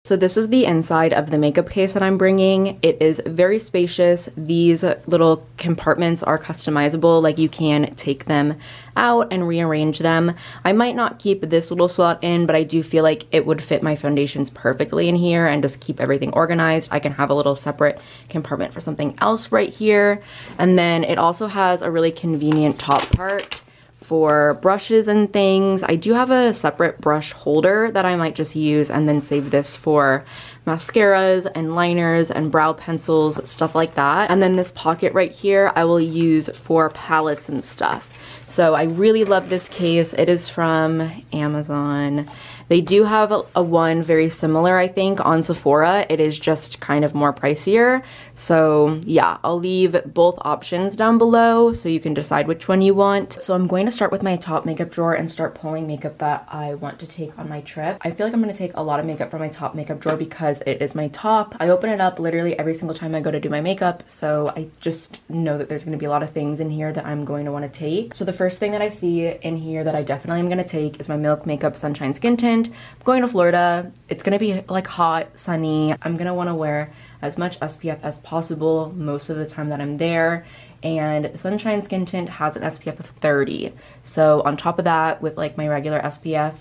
So this is the inside of the makeup case that I'm bringing. It is very spacious. These little compartments are customizable, like you can take them out and rearrange them. I might not keep this little slot in, but I do feel like it would fit my foundations perfectly in here and just keep everything organized. I can have a little separate compartment for something else right here. And then it also has a really convenient top part for brushes and things. I do have a separate brush holder that I might just use and then save this for mascaras and liners and brow pencils, stuff like that. And then this pocket right here I will use for palettes and stuff. So I really love this case. It is from Amazon. They do have a one very similar, I think, on Sephora. It is just kind of more pricier. So yeah, I'll leave both options down below so you can decide which one you want. So I'm going to start with my top makeup drawer and start pulling makeup that I want to take on my trip. I feel like I'm going to take a lot of makeup from my top makeup drawer because it is my top. I open it up literally every single time I go to do my makeup. So I just know that there's going to be a lot of things in here that I'm going to want to take. So the first thing that I see in here that I definitely am going to take is my Milk Makeup Sunshine Skin Tint. I'm going to Florida. It's going to be like hot, sunny. I'm going to want to wear as much SPF as possible most of the time that I'm there. And the Sunshine Skin Tint has an SPF of 30. So on top of that, with like my regular SPF,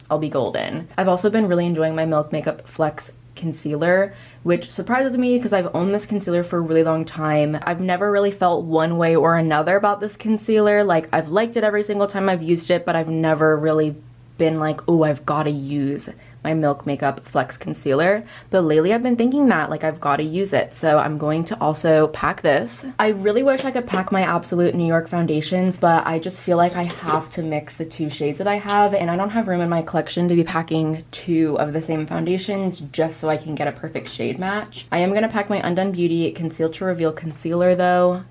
I'll be golden. I've also been really enjoying my Milk Makeup Flex concealer, which surprises me because I've owned this concealer for a really long time. I've never really felt one way or another about this concealer. Like, I've liked it every single time I've used it, but I've never really been like, oh, I've got to use my Milk Makeup Flex concealer. But lately I've been thinking that, like, I've got to use it. So I'm going to also pack this. I really wish I could pack my Absolute New York foundations, but I just feel like I have to mix the two shades that I have, and I don't have room in my collection to be packing two of the same foundations just so I can get a perfect shade match. I am going to pack my Undone Beauty Conceal to Reveal concealer though.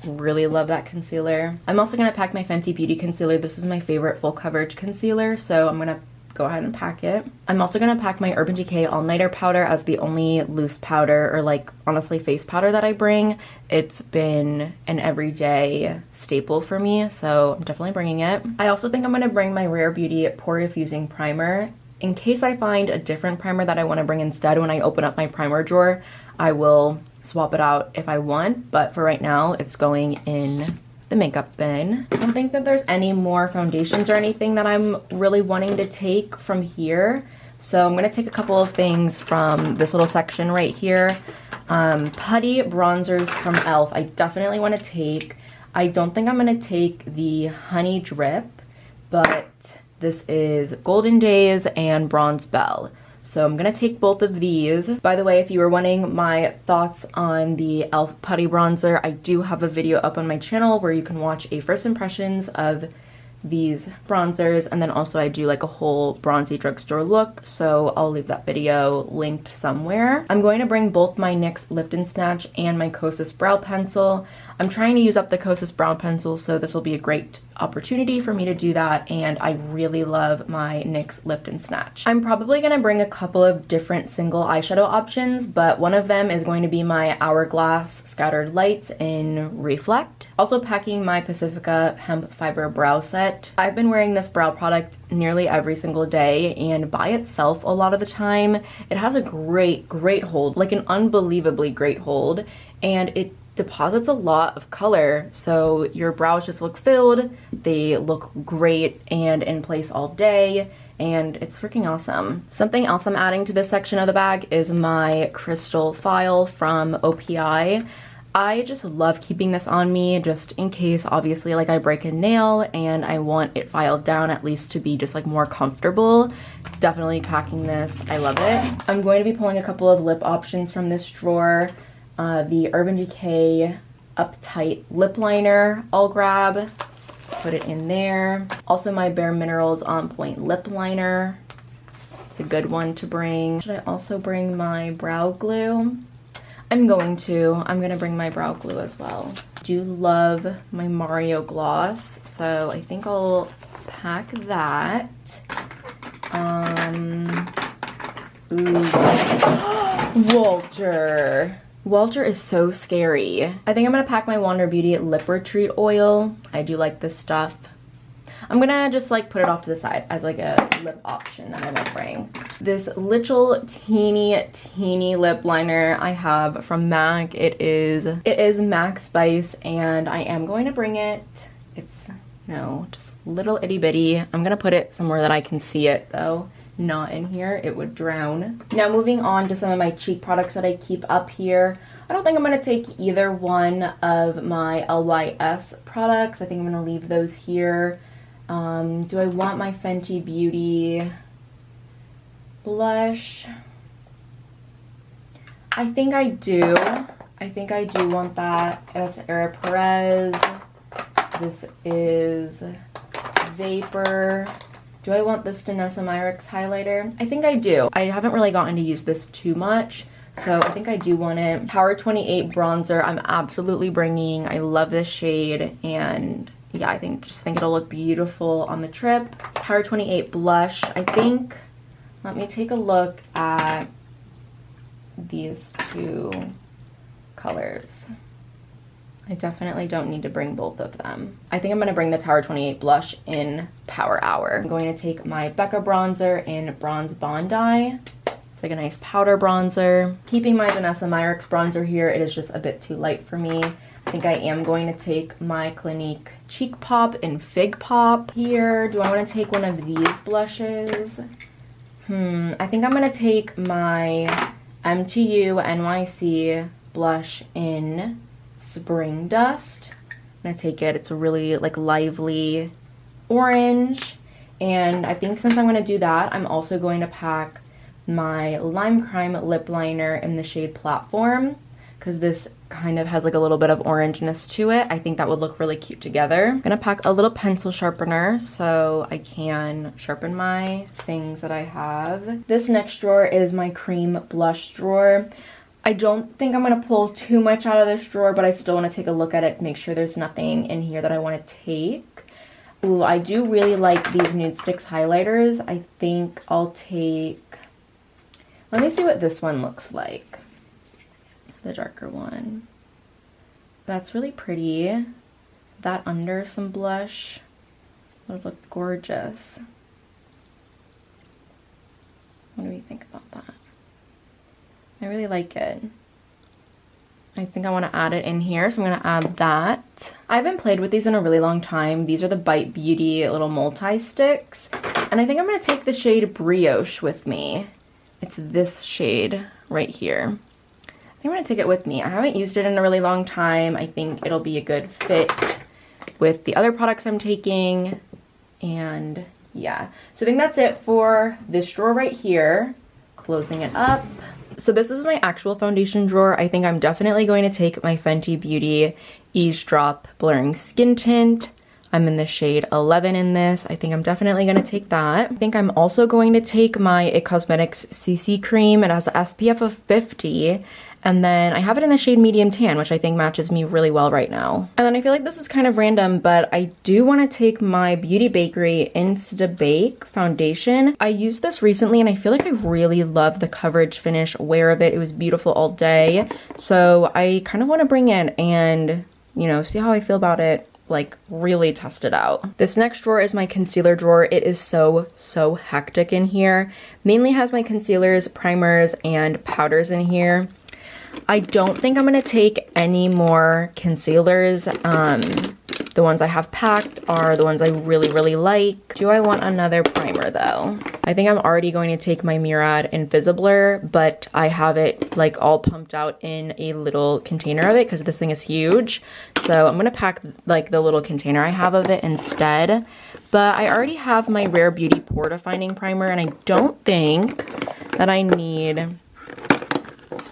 Really love that concealer. I'm also going to pack my Fenty Beauty concealer. This is my favorite full coverage concealer, so I'm going to go ahead and pack it. I'm also going to pack my Urban Decay All Nighter powder as the only loose powder, or like honestly face powder, that I bring. It's been an everyday staple for me, so I'm definitely bringing it. I also think I'm going to bring my Rare Beauty Pore Diffusing Primer. In case I find a different primer that I want to bring instead when I open up my primer drawer, I will swap it out if I want, but for right now it's going in the makeup bin. I don't think that there's any more foundations or anything that I'm really wanting to take from here, so I'm going to take a couple of things from this little section right here. Putty bronzers from e.l.f. I definitely want to take. I don't think I'm going to take the Honey Drip, but this is Golden Days and Bronze Belle. So I'm going to take both of these. By the way, if you were wanting my thoughts on the e.l.f. Putty Bronzer, I do have a video up on my channel where you can watch a first impressions of these bronzers, and then also I do like a whole bronzy drugstore look, so I'll leave that video linked somewhere. I'm going to bring both my NYX Lift and Snatch and my Kosas brow pencil. I'm trying to use up the Kosas brow pencil, so this will be a great opportunity for me to do that, and I really love my NYX Lift and Snatch. I'm probably going to bring a couple of different single eyeshadow options, but one of them is going to be my Hourglass Scattered Lights in Reflect. Also packing my Pacifica Hemp Fiber Brow Set. I've been wearing this brow product nearly every single day, and by itself a lot of the time, it has a great hold, like an unbelievably great hold, and it deposits a lot of color, so your brows just look filled, they look great and in place all day, and it's freaking awesome. Something else I'm adding to this section of the bag is my crystal file from OPI. I just love keeping this on me just in case, obviously, like I break a nail and I want it filed down at least to be just like more comfortable. Definitely packing this. I love it. I'm going to be pulling a couple of lip options from this drawer. The Urban Decay Uptight Lip Liner I'll grab, put it in there. Also my Bare Minerals On Point Lip Liner. It's a good one to bring. Should I also bring my brow glue? I'm going to bring my brow glue as well. I do love my Mario gloss, so I think I'll pack that. Ooh. Walter is so scary. I think I'm gonna pack my Wander Beauty Lip Retreat oil. I do like this stuff. I'm gonna just like put it off to the side as like a lip option that I might bring. This little teeny lip liner I have from MAC. It is MAC Spice, and I am going to bring it. It's, no, just little itty bitty. I'm gonna put it somewhere that I can see it though. Not in here, it would drown. Now moving on to some of my cheek products that I keep up here. I don't think I'm gonna take either one of my LYS products. I think I'm gonna leave those here. Do I want my Fenty Beauty blush? I think I do. I think I do want that. That's Era Perez. This is Vapor. Do I want this Danessa Myricks highlighter? I think I do. I haven't really gotten to use this too much, so I think I do want it. Power 28 bronzer, I'm absolutely bringing. I love this shade, and yeah, I just think it'll look beautiful on the trip. Power 28 blush, I think, let me take a look at these two colors. I definitely don't need to bring both of them. I think I'm gonna bring the Tower 28 blush in Power Hour. I'm going to take my Becca bronzer in Bronze Bondi. It's like a nice powder bronzer. Keeping my Danessa Myricks bronzer here, it is just a bit too light for me. I think I am going to take my Clinique Cheek Pop in Fig Pop here. Do I wanna take one of these blushes? I think I'm gonna take my MTU NYC blush in Spring Dust. I'm gonna take it. It's a really like lively orange, and I think since I'm gonna do that, I'm also going to pack my Lime Crime lip liner in the shade Platform, because this kind of has like a little bit of orangeness to it. I think that would look really cute together. I'm gonna pack a little pencil sharpener so I can sharpen my things that I have. This next drawer is my cream blush drawer. I don't think I'm going to pull too much out of this drawer, but I still want to take a look at it, make sure there's nothing in here that I want to take. Ooh, I do really like these Nude Sticks highlighters. I think I'll take... Let me see what this one looks like. The darker one. That's really pretty. That under some blush would look gorgeous. What do we think about that? I really like it. I think I want to add it in here, so I'm going to add that. I haven't played with these in a really long time. These are the Bite Beauty little multi-sticks. And I think I'm going to take the shade Brioche with me. It's this shade right here. I think I'm going to take it with me. I haven't used it in a really long time. I think it'll be a good fit with the other products I'm taking. And yeah. So I think that's it for this drawer right here. Closing it up. So this is my actual foundation drawer. I think I'm definitely going to take my Fenty Beauty Eavesdrop Blurring Skin Tint. I'm in the shade 11 in this. I think I'm definitely going to take that. I think I'm also going to take my It Cosmetics CC Cream. It has an SPF of 50. And then I have it in the shade Medium Tan, which I think matches me really well right now. And then I feel like this is kind of random, but I do want to take my Beauty Bakery Insta Bake foundation. I used this recently and I feel like I really love the coverage finish wear of it. It was beautiful all day. So I kind of want to bring it and, you know, see how I feel about it. Like really test it out. This next drawer is my concealer drawer. It is so hectic in here. Mainly has my concealers, primers, and powders in here. I don't think I'm going to take any more concealers. The ones I have packed are the ones I really like. Do I want another primer though? I think I'm already going to take my Murad Invisibler, but I have it like all pumped out in a little container of it because this thing is huge. So I'm going to pack like the little container I have of it instead. But I already have my Rare Beauty Pore Defining Primer, and I don't think that I need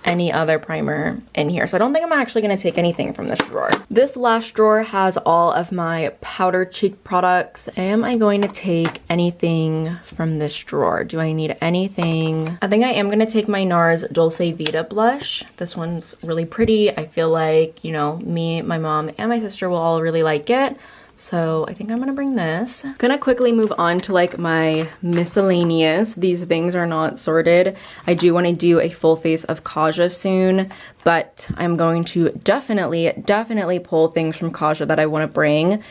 any other primer in here. So I don't think I'm actually going to take anything from this drawer. This last drawer has all of my powder cheek products. Am I going to take anything from this drawer? Do I need anything? I think I am going to take my NARS Dolce Vita blush. This one's really pretty. I feel like, you know, me, my mom, and my sister will all really like it. So I think I'm gonna bring this. I'm gonna quickly move on to like my miscellaneous. These things are not sorted. I do wanna do a full face of Kaja soon, but I'm going to definitely pull things from Kaja that I wanna bring.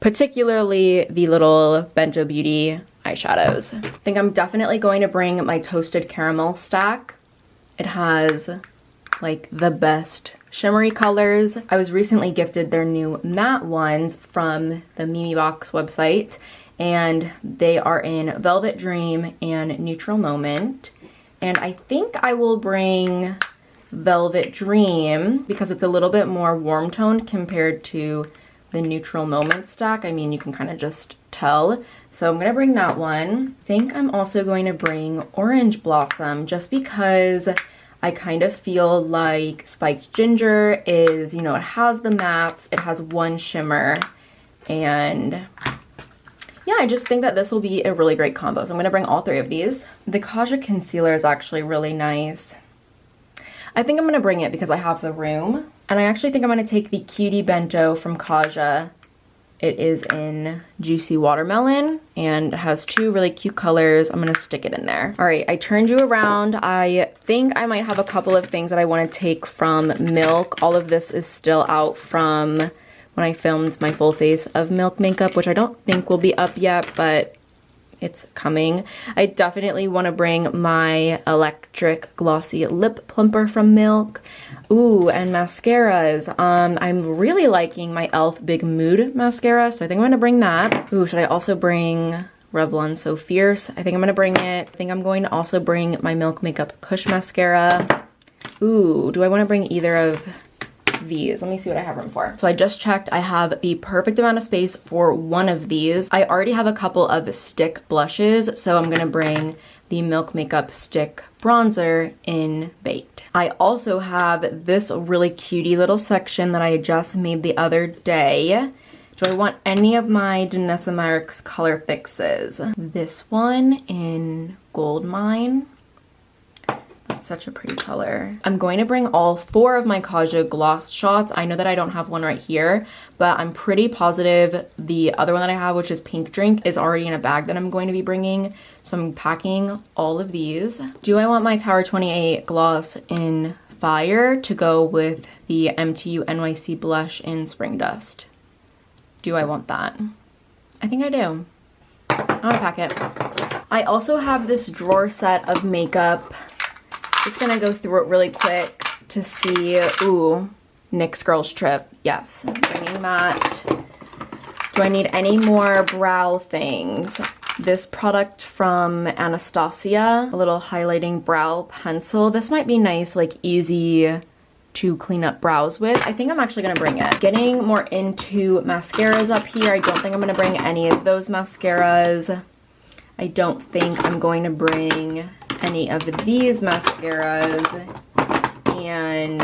particularly the little Bento Beauty eyeshadows. I think I'm definitely going to bring my Toasted Caramel stack. It has like the best shimmery colors. I was recently gifted their new matte ones from the Mimi Box website, and they are in Velvet Dream and Neutral Moment. And I think I will bring Velvet Dream because it's a little bit more warm toned compared to the Neutral Moment stack. I mean, you can kind of just tell. So I'm gonna bring that one. I think I'm also going to bring Orange Blossom just because I kind of feel like Spiked Ginger is, you know, it has the mattes, it has one shimmer, and yeah, I just think that this will be a really great combo. So I'm gonna bring all three of these. The Kaja concealer is actually really nice. I think I'm gonna bring it because I have the room. And I actually think I'm gonna take the Cutie Bento from Kaja. It is in Juicy Watermelon and has two really cute colors. I'm gonna stick it in there. All right, I turned you around. I think I might have a couple of things that I wanna take from Milk. All of this is still out from when I filmed my full face of Milk makeup, which I don't think will be up yet, but it's coming. I definitely wanna bring my Electric Glossy Lip Plumper from Milk. Ooh, and mascaras. I'm really liking my e.l.f. Big Mood mascara, so I think I'm gonna bring that. Ooh, should I also bring Revlon So Fierce? I think I'm gonna bring it. I think I'm going to also bring my Milk Makeup Kush mascara. Ooh, do I wanna bring either of these? Let me see what I have room for. So I just checked. I have the perfect amount of space for one of these. I already have a couple of stick blushes, so I'm gonna bring the Milk Makeup Stick Bronzer in Baked. I also have this really cutie little section that I just made the other day. Do I want any of my Danessa Myricks color fixes? This one in Gold Mine. That's such a pretty color. I'm going to bring all four of my Kaja gloss shots. I know that I don't have one right here, but I'm pretty positive the other one that I have, which is Pink Drink, is already in a bag that I'm going to be bringing. So I'm packing all of these. Do I want my Tower 28 gloss in Fire to go with the MTU NYC blush in Spring Dust? Do I want that? I think I do. I'm gonna pack it. I also have this drawer set of makeup. Just gonna go through it really quick to see. Ooh, NYX Girls Trip. Yes, I'm bringing that. Do I need any more brow things? This product from Anastasia, a little highlighting brow pencil. This might be nice, like easy to clean up brows with. I think I'm actually gonna bring it. Getting more into mascaras up here. I don't think I'm gonna bring any of those mascaras. I don't think I'm going to bring any of these mascaras, and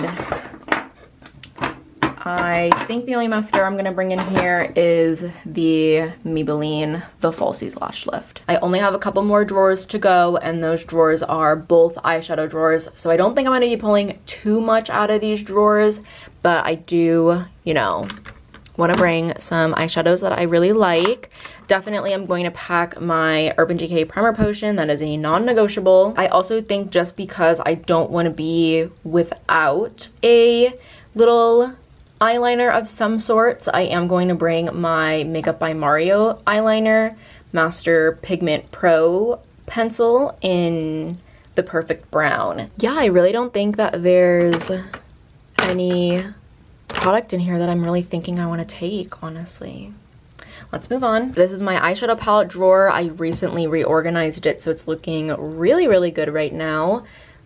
I think the only mascara I'm going to bring in here is the Maybelline The Falsies Lash Lift. I only have a couple more drawers to go, and those drawers are both eyeshadow drawers, so I don't think I'm going to be pulling too much out of these drawers, but I do, you know, want to bring some eyeshadows that I really like. Definitely I'm going to pack my Urban Decay Primer Potion. That is a non-negotiable. I also think just because I don't want to be without a little eyeliner of some sorts, I am going to bring my Makeup by Mario eyeliner, Master Pigment Pro pencil in the Perfect Brown. Yeah, I really don't think that there's any product in here that I'm really thinking I want to take, honestly. Let's move on. This is my eyeshadow palette drawer. I recently reorganized it, so it's looking really, really good right now.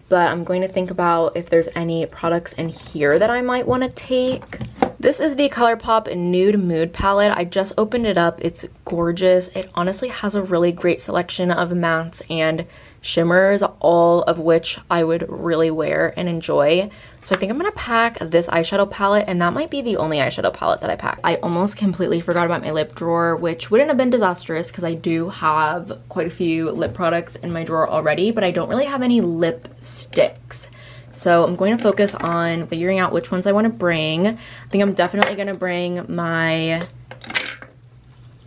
But I'm going to think about if there's any products in here that I might want to take. This is the ColourPop Nude Mood Palette. I just opened it up. It's gorgeous. It honestly has a really great selection of mattes and shimmers, all of which I would really wear and enjoy. So I think I'm gonna pack this eyeshadow palette, and that might be the only eyeshadow palette that I pack. I almost completely forgot about my lip drawer, which wouldn't have been disastrous because I do have quite a few lip products in my drawer already, but I don't really have any lipsticks. So I'm going to focus on figuring out which ones I want to bring. I think I'm definitely going to bring my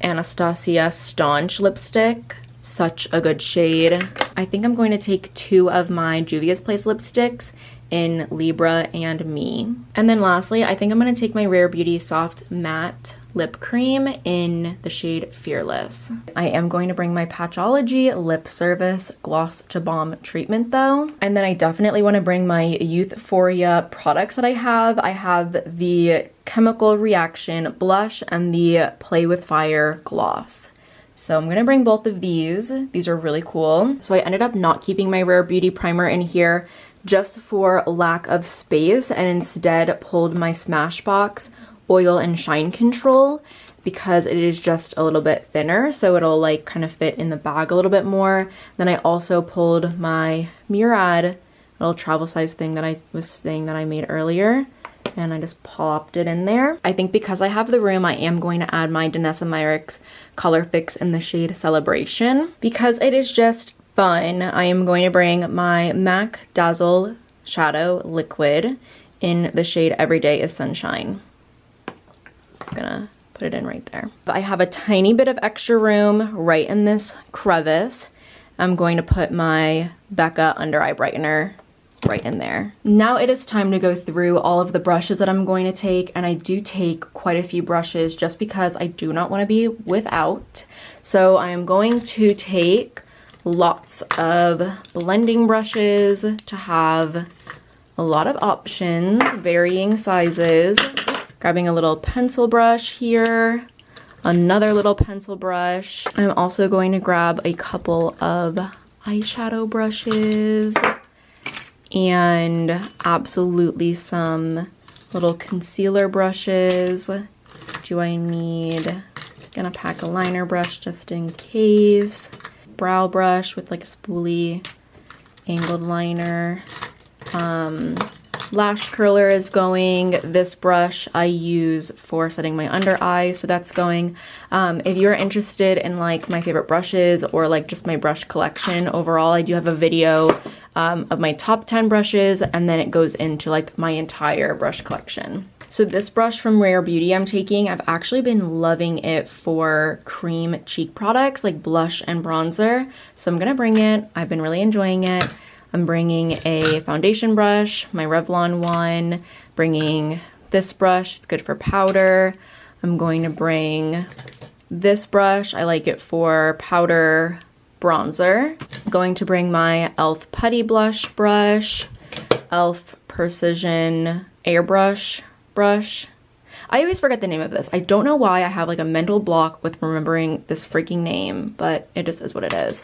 Anastasia Staunch lipstick. Such a good shade. I think I'm going to take two of my Juvia's Place lipsticks in Libra and Me. And then lastly, I think I'm going to take my Rare Beauty Soft Matte lip cream in the shade Fearless. I am going to bring my Patchology Lip Service Gloss to Balm treatment though. And then I definitely want to bring my Youthforia products that I have. I have the Chemical Reaction Blush and the Play with Fire Gloss. So I'm gonna bring both of these. These are really cool. So I ended up not keeping my Rare Beauty primer in here just for lack of space, and instead pulled my Smashbox Oil and Shine Control because it is just a little bit thinner, so it'll like kind of fit in the bag a little bit more. Then I also pulled my Murad little travel size thing that I was saying that I made earlier, and I just popped it in there. I think because I have the room, I am going to add my Danessa Myricks Color Fix in the shade Celebration. Because it is just fun, I am going to bring my MAC Dazzle Shadow Liquid in the shade Everyday is Sunshine. I'm gonna put it in right there. I have a tiny bit of extra room right in this crevice. I'm going to put my Becca Under Eye Brightener right in there. Now it is time to go through all of the brushes that I'm going to take, and I do take quite a few brushes just because I do not want to be without. So I am going to take lots of blending brushes to have a lot of options, varying sizes. Grabbing a little pencil brush here, another little pencil brush. I'm also going to grab a couple of eyeshadow brushes and absolutely some little concealer brushes. Do I need, gonna pack a liner brush just in case. Brow brush with like a spoolie angled liner. Lash curler is going. This brush I use for setting my under eye, so that's going. If you're interested in like my favorite brushes or like just my brush collection overall, I do have a video of my top 10 brushes, and then it goes into like my entire brush collection. So this brush from Rare Beauty I'm taking, I've actually been loving it for cream cheek products like blush and bronzer. So I'm gonna bring it. I've been really enjoying it. I'm bringing a foundation brush, my Revlon one, bringing this brush, it's good for powder. I'm going to bring this brush, I like it for powder bronzer. I'm going to bring my e.l.f. Putty Blush brush, e.l.f. Precision Airbrush brush. I always forget the name of this. I don't know why I have like a mental block with remembering this freaking name, but it just is what it is.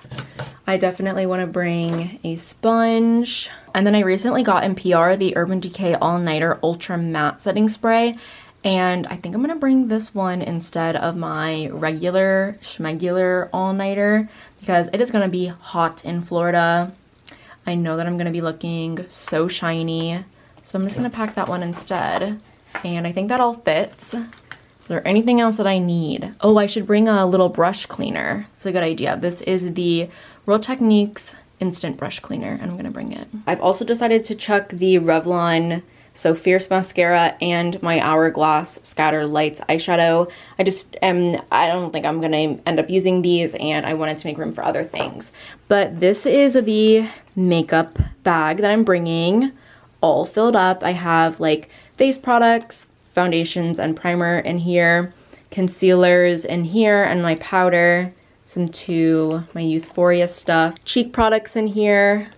I definitely want to bring a sponge. And then I recently got in PR the Urban Decay All Nighter Ultra Matte Setting Spray. And I think I'm going to bring this one instead of my regular schmegular All Nighter because it is going to be hot in Florida. I know that I'm going to be looking so shiny. So I'm just going to pack that one instead. And I think that all fits. Is there anything else that I need? Oh, I should bring a little brush cleaner. It's a good idea. This is the Real Techniques Instant Brush Cleaner, and I'm gonna bring it. I've also decided to chuck the Revlon So Fierce Mascara and my Hourglass Scatter Lights eyeshadow. I don't think I'm gonna end up using these, and I wanted to make room for other things. But this is the makeup bag that I'm bringing, all filled up. I have like face products, foundations and primer in here, concealers in here, and my powder, my Youthforia stuff, cheek products in here,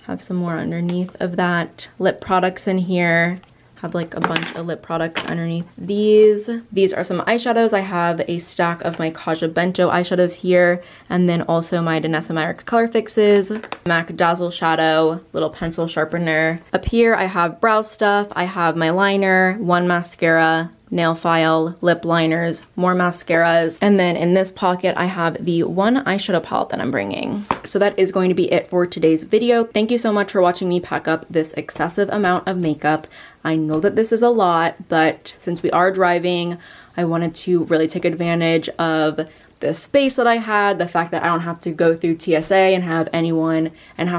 have some more underneath of that, lip products in here, have like a bunch of lip products underneath these. These are some eyeshadows. I have a stack of my Kaja Bento eyeshadows here, and then also my Danessa Myricks Color Fixes, MAC Dazzle Shadow, little pencil sharpener. Up here I have brow stuff, I have my liner, one mascara, nail file, lip liners, more mascaras, and then in this pocket I have the one eyeshadow palette that I'm bringing. So that is going to be it for today's video. Thank you so much for watching me pack up this excessive amount of makeup. I know that this is a lot, but since we are driving, I wanted to really take advantage of the space that I had, the fact that I don't have to go through TSA and have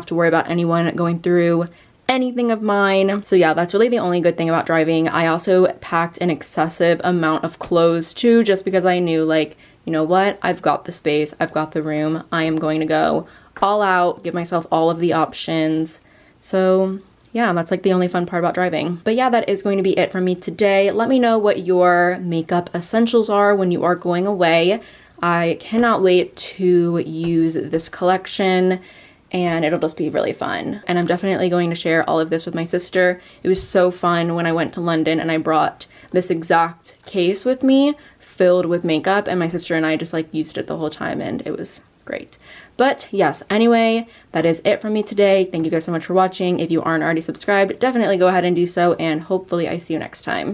to worry about anyone going through anything of mine. So yeah, that's really the only good thing about driving. I also packed an excessive amount of clothes too, just because I knew, like, you know what, I've got the space, I've got the room, I am going to go all out, give myself all of the options. So yeah, that's like the only fun part about driving. But yeah, that is going to be it from me today. Let me know what your makeup essentials are when you are going away. I cannot wait to use this collection, and it'll just be really fun. And I'm definitely going to share all of this with my sister. It was so fun when I went to London and I brought this exact case with me filled with makeup, and my sister and I just like used it the whole time, and it was great. But yes, anyway, that is it from me today. Thank you guys so much for watching. If you aren't already subscribed, definitely go ahead and do so, and hopefully I see you next time.